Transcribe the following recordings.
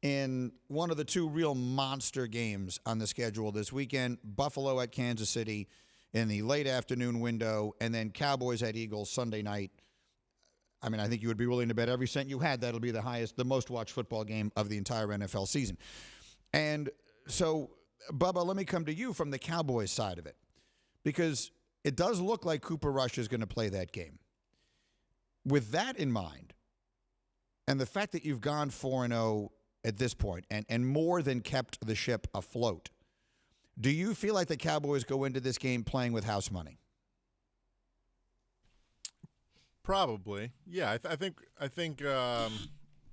in one of the two real monster games on the schedule this weekend. Buffalo at Kansas City in the late afternoon window, and then Cowboys at Eagles Sunday night. I mean, I think you would be willing to bet every cent you had that'll be the most watched football game of the entire NFL season. And so, Bubba, let me come to you from the Cowboys side of it, because it does look like Cooper Rush is going to play that game. With that in mind, and the fact that you've gone 4-0 at this point and more than kept the ship afloat, do you feel like the Cowboys go into this game playing with house money? Probably. Yeah, I think,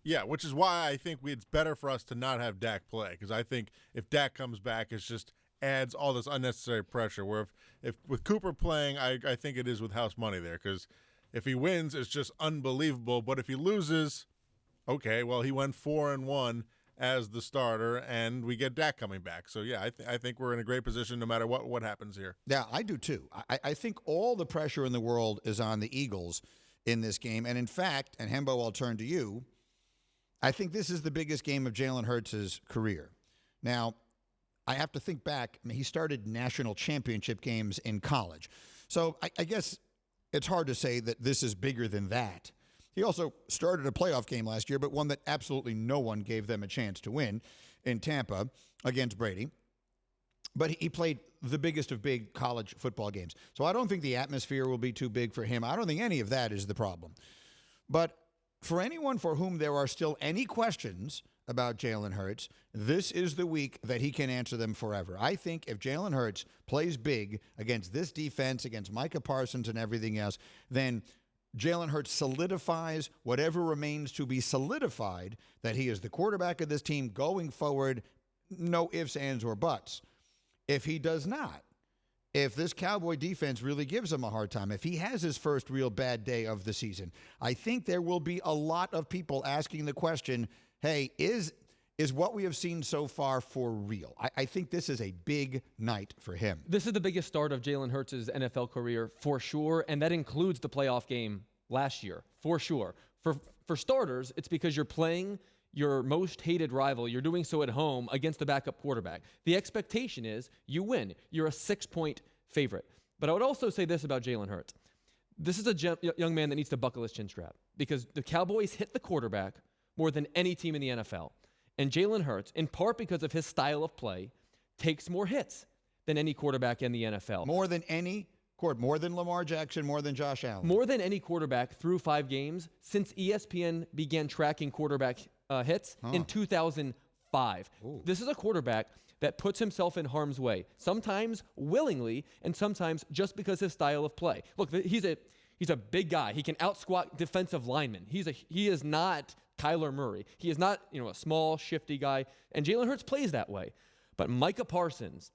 yeah, which is why I think it's better for us to not have Dak play, because I think if Dak comes back, it just adds all this unnecessary pressure, where if with Cooper playing, I think it is with house money there, because if he wins, it's just unbelievable, but if he loses, okay, well, he went 4-1 as the starter, and we get Dak coming back. So, yeah, I think we're in a great position no matter what happens here. Yeah, I do too. I think all the pressure in the world is on the Eagles in this game. And in fact, and Hembo, I'll turn to you, I think this is the biggest game of Jalen Hurts' career. Now, I have to think back. I mean, he started national championship games in college. So I guess it's hard to say that this is bigger than that. He also started a playoff game last year, but one that absolutely no one gave them a chance to win in Tampa against Brady. But he played the biggest of big college football games. So I don't think the atmosphere will be too big for him. I don't think any of that is the problem. But for anyone for whom there are still any questions about Jalen Hurts, this is the week that he can answer them forever. I think if Jalen Hurts plays big against this defense, against Micah Parsons and everything else, then Jalen Hurts solidifies whatever remains to be solidified, that he is the quarterback of this team going forward, no ifs, ands, or buts. If he does not, if this Cowboy defense really gives him a hard time, if he has his first real bad day of the season, I think there will be a lot of people asking the question, hey, is what we have seen so far for real? I think this is a big night for him. This is the biggest start of Jalen Hurts' NFL career for sure, and that includes the playoff game last year, for sure. For starters, it's because you're playing your most hated rival. You're doing so at home against the backup quarterback. The expectation is you win. You're a 6-point favorite. But I would also say this about Jalen Hurts. This is a young man that needs to buckle his chin strap, because the Cowboys hit the quarterback more than any team in the NFL. And Jalen Hurts, in part because of his style of play, takes more hits than any quarterback in the NFL. More than any quarterback, more than Lamar Jackson, more than Josh Allen. More than any quarterback through 5 games since ESPN began tracking quarterback hits in 2005. Ooh. This is a quarterback that puts himself in harm's way, sometimes willingly and sometimes just because his style of play. Look, he's a big guy. He can out-squat defensive linemen. He is not Kyler Murray. He is not, a small, shifty guy, and Jalen Hurts plays that way. But Micah Parsons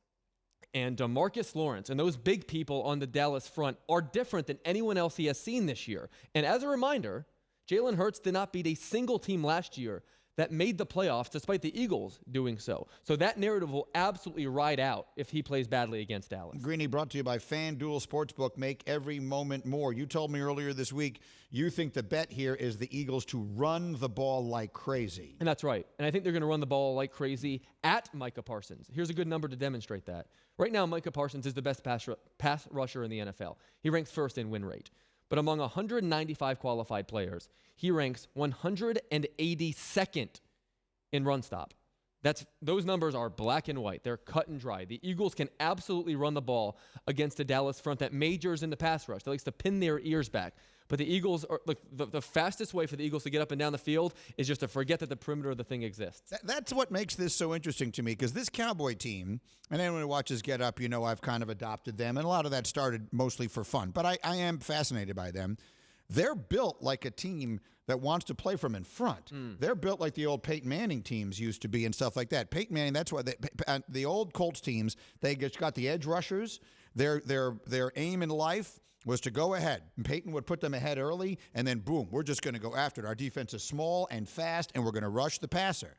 and DeMarcus Lawrence and those big people on the Dallas front are different than anyone else he has seen this year. And as a reminder, Jalen Hurts did not beat a single team last year that made the playoffs, despite the Eagles doing so. So that narrative will absolutely ride out if he plays badly against Dallas. Greeny, brought to you by FanDuel Sportsbook. Make every moment more. You told me earlier this week you think the bet here is the Eagles to run the ball like crazy. And that's right. And I think they're going to run the ball like crazy at Micah Parsons. Here's a good number to demonstrate that. Right now, Micah Parsons is the best pass rusher in the NFL. He ranks first in win rate. But among 195 qualified players, he ranks 182nd in run stop. Those numbers are black and white. They're cut and dry. The Eagles can absolutely run the ball against a Dallas front that majors in the pass rush, that likes to pin their ears back. But the Eagles are the fastest way for the Eagles to get up and down the field is just to forget that the perimeter of the thing exists. That's what makes this so interesting to me, because this Cowboy team, and anyone who watches Get Up, I've kind of adopted them, and a lot of that started mostly for fun. But I am fascinated by them. They're built like a team that wants to play from in front. They're built like the old Peyton Manning teams used to be and stuff like that. Peyton Manning, that's why the old Colts teams, they just got the edge rushers. Their aim in life was to go ahead. And Peyton would put them ahead early, and then boom, we're just going to go after it. Our defense is small and fast, and we're going to rush the passer.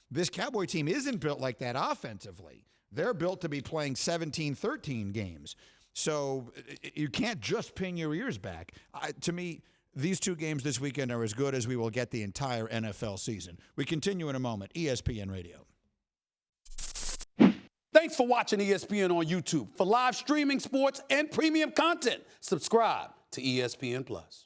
This Cowboy team isn't built like that offensively. They're built to be playing 17-13 games. So you can't just pin your ears back. To me, these two games this weekend are as good as we will get the entire NFL season. We continue in a moment. ESPN Radio. Thanks for watching ESPN on YouTube. For live streaming, sports, and premium content, subscribe to ESPN+.